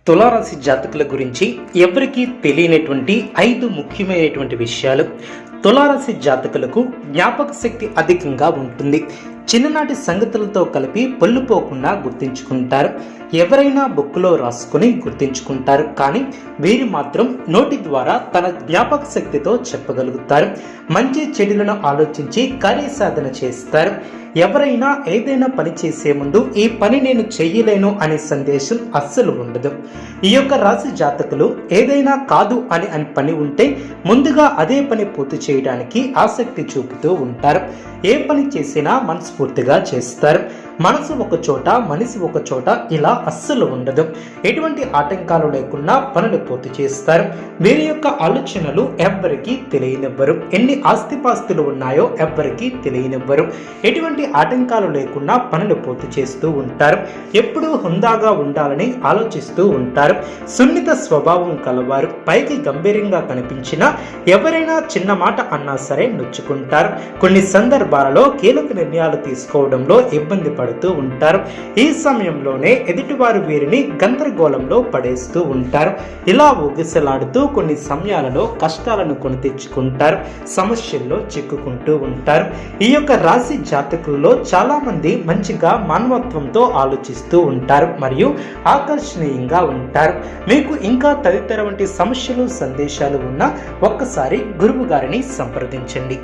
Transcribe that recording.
తులారాశి జాతకుల గురించి ఎవరికీ తెలియనటువంటి 5 ముఖ్యమైనటువంటి విషయాలు. తులారాశి జాతకులకు జ్ఞాపక శక్తి అధికంగా ఉంటుంది. చిన్ననాటి సంగతులతో కలిపి పొల్లుపోకుండా గుర్తించుకుంటారు. ఎవరైనా బుక్లో రాసుకుని గుర్తించుకుంటారు, కానీ వీరు మాత్రం నోటి ద్వారా తన జ్ఞాపక శక్తితో చెప్పగలుగుతారు. మంచి చెడులను ఆలోచించి కార్యసాధన చేస్తారు. ఎవరైనా ఏదైనా పని చేసే ముందు ఈ పని నేను చెయ్యలేను అనే సందేశం అస్సలు ఉండదు. ఈ యొక్క రాశి జాతకులు ఏదైనా కాదు అని పని ఉంటే ముందుగా అదే పని పూర్తి చేయడానికి ఆసక్తి చూపుతూ ఉంటారు. ఏ పని చేసినా మనస్ఫూర్తిగా చేస్తారు. మనసు ఒక చోట, మనిషి ఒక చోట ఇలా అస్సలు ఉండదు. ఎటువంటి ఆటంకాలు లేకుండా పనులు పూర్తి చేస్తారు. వీరి యొక్క ఆలోచనలు ఎవ్వరికీ తెలియనివ్వరు. ఎన్ని ఆస్తిపాస్తులు ఉన్నాయో ఎవ్వరికీ తెలియనివ్వరు. ఎటువంటి ఆటంకాలు లేకుండా పనులు పూర్తి చేస్తూ ఉంటారు. ఎప్పుడూ హుందాగా ఉండాలని ఆలోచిస్తూ ఉంటారు. సున్నిత స్వభావం కలవారు. పైకి గంభీరంగా కనిపించినా ఎవరైనా చిన్న మాట అన్నా సరే నొచ్చుకుంటారు. కొన్ని సందర్భాలలో కీలక నిర్ణయాలు తీసుకోవడంలో ఇబ్బంది పడుతూ ఉంటారు. ఈ సమయంలోనే ఎదుటివారు వీరిని గందరగోళంలో పడేస్తూ ఉంటారు. ఇలా ఊగిసలాడుతూ కొన్ని సమయాలలో కష్టాలను కొని తెచ్చుకుంటారు. సమస్యల్లో చిక్కుకుంటూ ఉంటారు. ఈ యొక్క రాశి జాతకుల్లో చాలా మంది మంచిగా మానవత్వంతో ఆలోచిస్తూ ఉంటారు మరియు ఆకర్షణీయంగా ఉంటారు. మీకు ఇంకా తదితర వంటి సమస్యలు సందేశాలు ఉన్నా ఒక్కసారి గురువు గారిని సంప్రదించండి.